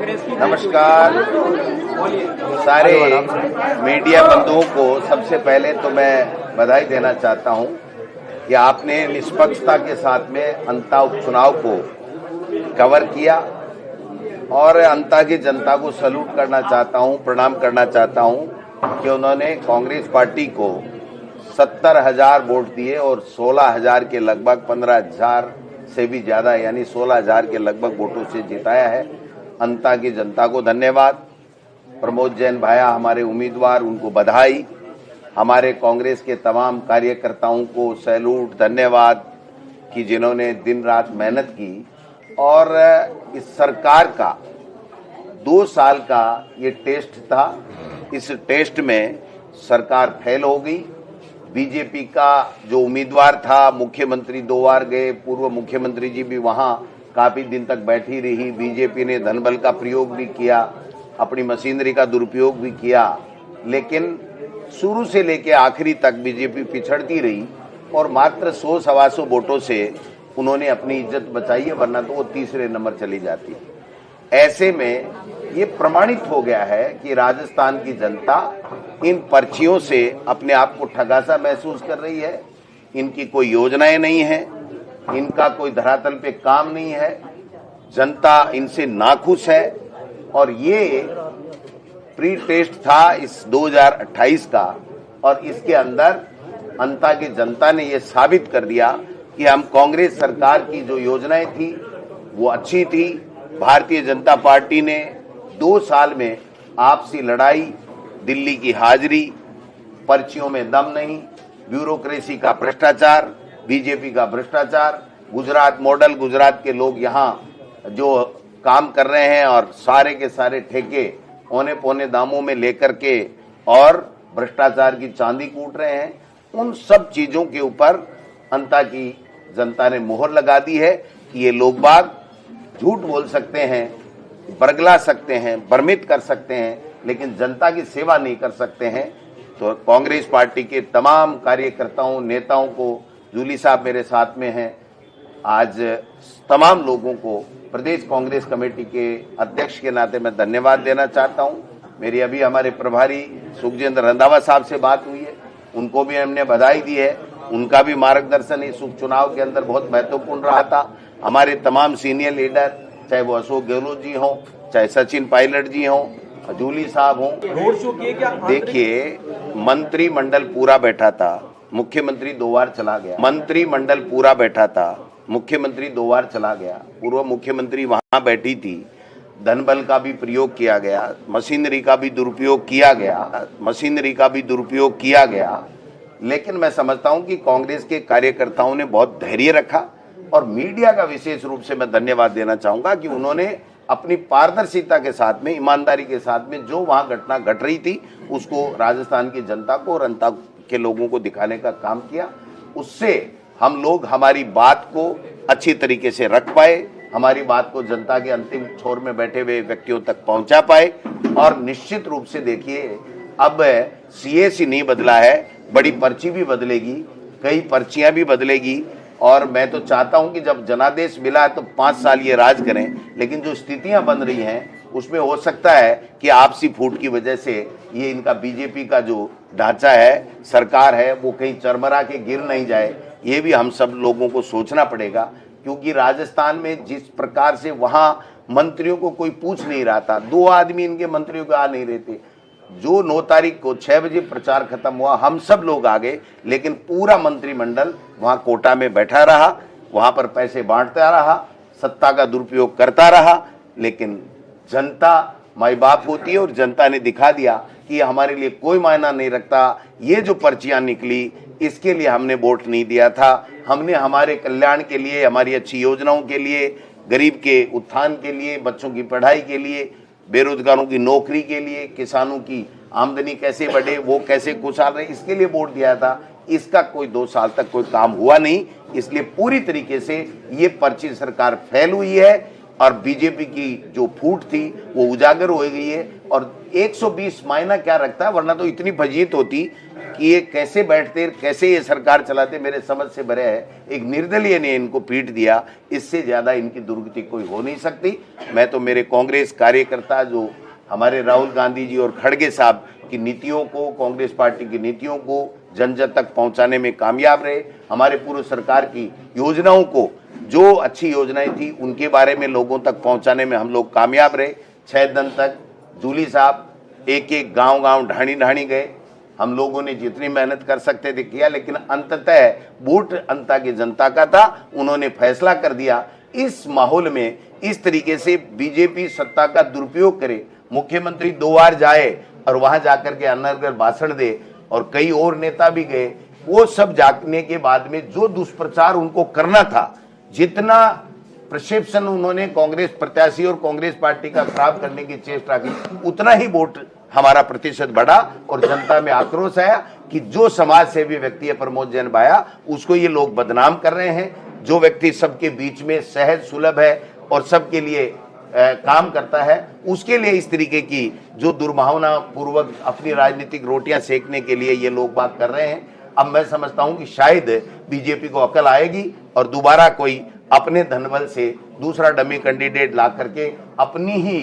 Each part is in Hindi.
नमस्कार सारे मीडिया बंधुओं को। सबसे पहले तो मैं बधाई देना चाहता हूं कि आपने निष्पक्षता के साथ में अंता उपचुनाव को कवर किया और अंता की जनता को सैल्यूट करना चाहता हूं, प्रणाम करना चाहता हूं कि उन्होंने कांग्रेस पार्टी को 70,000 वोट दिए और 16,000 के लगभग 15,000 से भी ज्यादा यानी 16,000 के लगभग वोटों से जिताया है। अंता की जनता को धन्यवाद। प्रमोद जैन भाया हमारे उम्मीदवार, उनको बधाई। हमारे कांग्रेस के तमाम कार्यकर्ताओं को सैल्यूट, धन्यवाद कि जिन्होंने दिन रात मेहनत की। और इस सरकार का 2 साल का ये टेस्ट था। इस टेस्ट में सरकार फेल हो गई। बीजेपी का जो उम्मीदवार था, मुख्यमंत्री 2 बार गए, पूर्व मुख्यमंत्री जी भी वहां काफी दिन तक बैठी रही। बीजेपी ने धनबल का प्रयोग भी किया, अपनी मशीनरी का दुरुपयोग भी किया, लेकिन शुरू से लेकर आखिरी तक बीजेपी पिछड़ती रही और मात्र 100-125 वोटों से उन्होंने अपनी इज्जत बचाई है, वरना तो वो तीसरे नंबर चली जाती। ऐसे में ये प्रमाणित हो गया है कि राजस्थान की जनता इन पर्चियों से अपने आप को ठगा महसूस कर रही है। इनकी कोई योजनाएं नहीं है, इनका कोई धरातल पे काम नहीं है, जनता इनसे नाखुश है। और ये प्री टेस्ट था इस 2028 का और इसके अंदर अंता की जनता ने ये साबित कर दिया कि हम कांग्रेस सरकार की जो योजनाएं थी वो अच्छी थी। भारतीय जनता पार्टी ने 2 साल में आपसी लड़ाई, दिल्ली की हाजिरी, पर्चियों में दम नहीं, ब्यूरोक्रेसी का भ्रष्टाचार, बीजेपी का भ्रष्टाचार, गुजरात मॉडल, गुजरात के लोग यहाँ जो काम कर रहे हैं और सारे के सारे ठेके औने पौने दामों में लेकर के और भ्रष्टाचार की चांदी कूट रहे हैं, उन सब चीजों के ऊपर अंता की जनता ने मोहर लगा दी है कि ये लोग बाग झूठ बोल सकते हैं, बरगला सकते हैं, भ्रमित कर सकते हैं, लेकिन जनता की सेवा नहीं कर सकते हैं। तो कांग्रेस पार्टी के तमाम कार्यकर्ताओं, नेताओं को, जूली साहब मेरे साथ में हैं, आज तमाम लोगों को प्रदेश कांग्रेस कमेटी के अध्यक्ष के नाते मैं धन्यवाद देना चाहता हूं। मेरी अभी हमारे प्रभारी सुखजिंदर रंधावा साहब से बात हुई है, उनको भी हमने बधाई दी है। उनका भी मार्गदर्शन इस उपचुनाव के अंदर बहुत महत्वपूर्ण रहा था। हमारे तमाम सीनियर लीडर, चाहे वो अशोक गहलोत जी हों, चाहे सचिन पायलट जी हों, जूली साहब हों। देखिए, मंत्रिमंडल पूरा बैठा था, मुख्यमंत्री 2 बार चला गया। मंत्रिमंडल पूरा बैठा था, मुख्यमंत्री 2 बार चला गया। पूर्व मुख्यमंत्री वहां बैठी थी, धनबल का भी प्रयोग किया गया, मशीनरी का भी दुरुपयोग किया गया। लेकिन मैं समझता हूं कि कांग्रेस के कार्यकर्ताओं ने बहुत धैर्य रखा और मीडिया का विशेष रूप से मैं धन्यवाद देना चाहूंगा कि उन्होंने अपनी पारदर्शिता के साथ में, ईमानदारी के साथ में जो वहां घटना घट रही थी उसको राजस्थान की जनता को और अंता के लोगों को दिखाने का काम किया। उससे हम लोग हमारी बात को अच्छी तरीके से रख पाए, हमारी बात को जनता के अंतिम छोर में बैठे हुए व्यक्तियों तक पहुंचा पाए। और निश्चित रूप से देखिए, अब सीएसी नहीं बदला है, बड़ी पर्ची भी बदलेगी, कई पर्चियां भी बदलेगी। और मैं तो चाहता हूं कि जब जनादेश मिला है तो 5 साल ये राज करें, लेकिन जो स्थितियां बन रही हैं उसमें हो सकता है कि आपसी फूट की वजह से ये इनका बीजेपी का जो ढांचा है, सरकार है, वो कहीं चरमरा के गिर नहीं जाए। ये भी हम सब लोगों को सोचना पड़ेगा, क्योंकि राजस्थान में जिस प्रकार से वहां मंत्रियों को कोई पूछ नहीं रहा था, 2 आदमी इनके मंत्रियों को आ नहीं रहे थे। जो 9 तारीख को 6 बजे प्रचार खत्म हुआ, हम सब लोग आ गए, लेकिन पूरा मंत्रिमंडल वहां कोटा में बैठा रहा, वहां पर पैसे बांटता रहा, सत्ता का दुरुपयोग करता रहा। लेकिन जनता माई बाप होती है और जनता ने दिखा दिया कि हमारे लिए कोई मायना नहीं रखता। ये जो पर्चियां निकली, इसके लिए हमने वोट नहीं दिया था। हमने हमारे कल्याण के लिए, हमारी अच्छी योजनाओं के लिए, गरीब के उत्थान के लिए, बच्चों की पढ़ाई के लिए, बेरोजगारों की नौकरी के लिए, किसानों की आमदनी कैसे बढ़े, वो कैसे खुशहाल रहे, इसके लिए वोट दिया था। इसका कोई 2 साल तक कोई काम हुआ नहीं, इसलिए पूरी तरीके से ये पर्ची सरकार फेल हुई है और बीजेपी की जो फूट थी वो उजागर हो गई है। और 120 मायना क्या रखता है, वरना तो इतनी फजीयत होती कि ये कैसे बैठते, कैसे ये सरकार चलाते, मेरे समझ से बरे है। एक निर्दलीय ने इनको पीट दिया, इससे ज्यादा इनकी दुर्गति कोई हो नहीं सकती। मैं तो मेरे कांग्रेस कार्यकर्ता जो हमारे राहुल गांधी जी और खड़गे साहब की नीतियों को, कांग्रेस पार्टी की नीतियों को जन जन तक पहुंचाने में कामयाब रहे। हमारे पूर्व सरकार की योजनाओं को, जो अच्छी योजनाएं थी उनके बारे में लोगों तक पहुंचाने में हम लोग कामयाब रहे। 6 दिन तक जूली साहब एक एक गांव ढाणी ढाणी गए। हम लोगों ने जितनी मेहनत कर सकते थे किया, लेकिन अंततः वोट अंता की जनता का था, उन्होंने फैसला कर दिया। इस माहौल में इस तरीके से बीजेपी सत्ता का दुरुपयोग करे, मुख्यमंत्री 2 बार जाए और वहां जाकर के अनर्गल भाषण दे, और कई और नेता भी गए, वो सब जाने के बाद में जो दुष्प्रचार उनको करना था, जितना प्रक्षेपण उन्होंने कांग्रेस प्रत्याशी और कांग्रेस पार्टी का खराब करने की चेष्टा की, उतना ही वोट हमारा प्रतिशत बढ़ा और जनता में आक्रोश आया कि जो समाज सेवी व्यक्ति है प्रमोद जैन भाया, उसको ये लोग बदनाम कर रहे हैं। जो व्यक्ति सबके बीच में सहज सुलभ है और सबके लिए काम करता है, उसके लिए इस तरीके की जो दुर्भावना पूर्वक अपनी राजनीतिक रोटियां सेकने के लिए ये लोग बात कर रहे हैं। अब मैं समझता हूं कि शायद बीजेपी को अकल आएगी और दोबारा कोई अपने धनबल से दूसरा डमी कैंडिडेट ला करके अपनी ही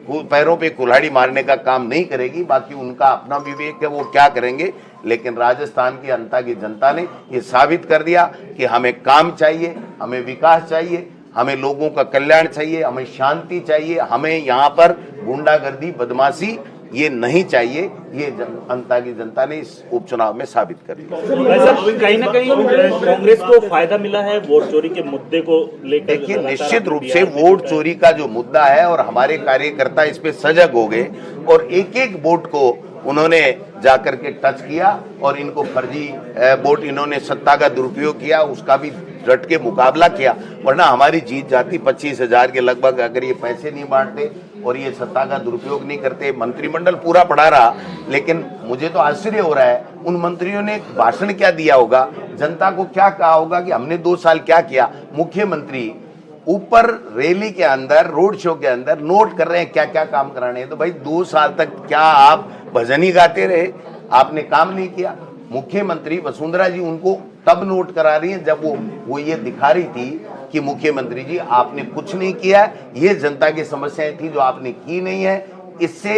पैरों पे कुल्हाड़ी मारने का काम नहीं करेगी। बाकी उनका अपना विवेक है, वो क्या करेंगे। लेकिन राजस्थान की अंता की जनता ने ये साबित कर दिया कि हमें काम चाहिए, हमें विकास चाहिए, हमें लोगों का कल्याण चाहिए, हमें शांति चाहिए, हमें यहाँ पर गुंडागर्दी बदमाशी ये नहीं चाहिए। ये अंता की जनता ने इस उपचुनाव में साबित कर दिया। कहीं ना कहीं कांग्रेस को फायदा मिला है वोट चोरी के मुद्दे को लेकर। देखिए, निश्चित रूप से वोट चोरी का जो मुद्दा है और हमारे कार्यकर्ता इस पे सजग हो गए और एक एक वोट को उन्होंने जाकर के टच किया और इनको फर्जी वोट, इन्होंने सत्ता का दुरुपयोग किया, उसका भी डट के मुकाबला किया। वरना हमारी जीत जाती 25,000 के लगभग अगर ये पैसे नहीं बांटते और ये सत्ता का दुरुपयोग नहीं करते। मंत्रिमंडल पूरा पड़ा रहा, लेकिन मुझे तो आश्चर्य हो रहा है उन मंत्रियों ने भाषण क्या दिया होगा, जनता को क्या कहा होगा कि हमने 2 साल क्या किया। मुख्यमंत्री ऊपर रैली के अंदर, रोड शो के अंदर नोट कर रहे हैं क्या क्या काम कराने हैं। तो भाई 2 साल तक क्या आप भजन ही गाते रहे, आपने काम नहीं किया। मुख्यमंत्री वसुंधरा जी उनको तब नोट करा रही है जब वो ये दिखा रही थी कि मुख्यमंत्री जी आपने कुछ नहीं किया, ये जनता की समस्याएं थी जो आपने की नहीं है। इससे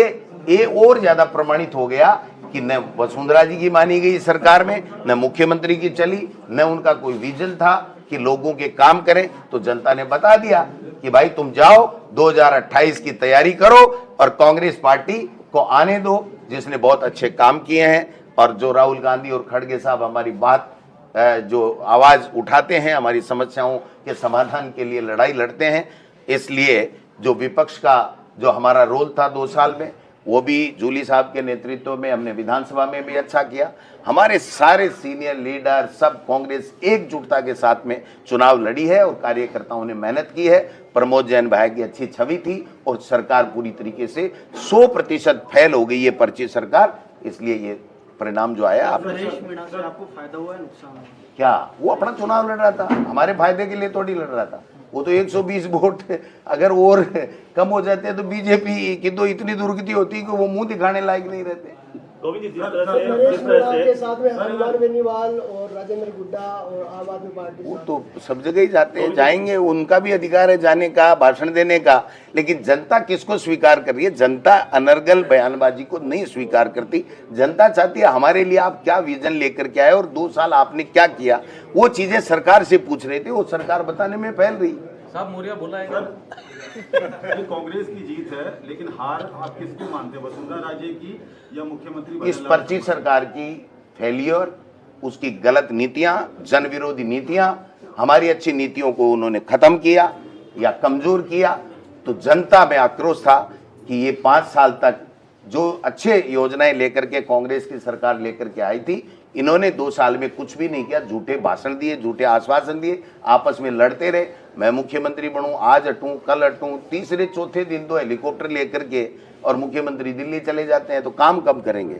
ये और ज्यादा प्रमाणित हो गया कि न वसुंधरा जी की मानी गई सरकार में, न मुख्यमंत्री की चली, न उनका कोई विजन था कि लोगों के काम करें। तो जनता ने बता दिया कि भाई तुम जाओ 2028 की तैयारी करो और कांग्रेस पार्टी को आने दो, जिसने बहुत अच्छे काम किए हैं। और जो राहुल गांधी और खड़गे साहब हमारी बात जो आवाज उठाते हैं, हमारी समस्याओं के समाधान के लिए लड़ाई लड़ते हैं, इसलिए जो विपक्ष का जो हमारा रोल था 2 साल में, वो भी जूली साहब के नेतृत्व में हमने विधानसभा में भी अच्छा किया। हमारे सारे सीनियर लीडर सब कांग्रेस एकजुटता के साथ में चुनाव लड़ी है और कार्यकर्ताओं ने मेहनत की है। प्रमोद जैन भाई की अच्छी छवि थी और सरकार पूरी तरीके से 100% फेल हो गई है पर्ची सरकार, इसलिए ये परिणाम जो आया। आपको फायदा हुआ है, नुकसान हुआ? क्या वो अपना चुनाव लड़ रहा था, हमारे फायदे के लिए थोड़ी लड़ रहा था। वो तो 120 वोट अगर और कम हो जाते हैं तो बीजेपी की तो इतनी दुर्गति होती कि वो मुंह दिखाने लायक नहीं रहते। के साथ में हरिवार बेनीवाल और राजेंद्र गुड्डा और आम आदमी पार्टी वो तो सब जगह ही जाते हैं, जाएंगे, उनका भी अधिकार है जाने का, भाषण देने का। लेकिन जनता किसको स्वीकार कर रही है? जनता अनर्गल बयानबाजी को नहीं स्वीकार करती। जनता चाहती है हमारे लिए आप क्या विजन लेकर के आए और 2 साल आपने क्या किया, वो चीजें सरकार से पूछ रहे थे, वो सरकार बताने में फैल रही। साहब मौर्य बोला है कांग्रेस की जीत है, लेकिन हार आप किसको मानते हैं, वसुंधरा राजे की या मुख्यमंत्री? इस पर्ची सरकार की फेलियर, उसकी गलत नीतियां, जन विरोधी नीतियां, हमारी अच्छी नीतियों को उन्होंने खत्म किया या कमजोर किया। तो जनता में आक्रोश था कि ये 5 साल तक जो अच्छे योजनाएं लेकर के कांग्रेस की सरकार लेकर के आई थी, इन्होंने 2 साल में कुछ भी नहीं किया। झूठे भाषण दिए, झूठे आश्वासन दिए, आपस में लड़ते रहे। मैं मुख्यमंत्री बनूं, आज हटूं, कल हटूं, तीसरे चौथे दिन 2 हेलीकॉप्टर लेकर के और मुख्यमंत्री दिल्ली चले जाते हैं, तो काम कब करेंगे?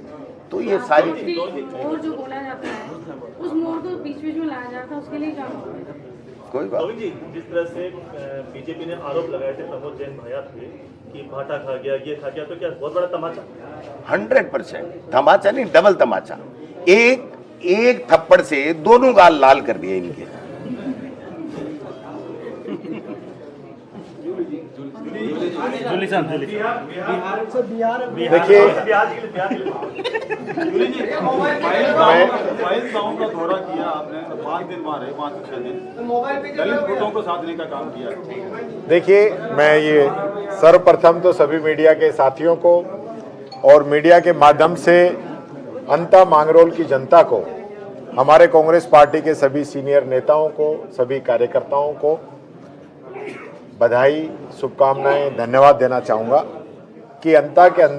तो ये सारी चीजें और जो बोला जाता है उस मोड़ को बीच बीच में लाया जाता है, उसके लिए काम होता है। कोई बात जी, जिस तरह से बीजेपी ने आरोप लगाए थे प्रमोद जैन भाया पे कि भाटा खा गया, ये खा गया, तो क्या बहुत बड़ा तमाचा? 100% तमाचा नहीं, डबल तमाचा। एक थप्पड़ से दोनों गाल लाल कर दिए इनके। देखिए बाईस गाँव का दौरा किया आपने, 5 दिन वहाँ रहे, 5 से 6 दिन दलित वोटों को साधने का काम किया। देखिए, मैं ये सर्वप्रथम तो सभी मीडिया के साथियों को और मीडिया के माध्यम से अंता मांगरोल की जनता को, हमारे कांग्रेस पार्टी के सभी सीनियर नेताओं को, सभी कार्यकर्ताओं को बधाई, शुभकामनाएं, धन्यवाद देना चाहूँगा कि अंता के अंदर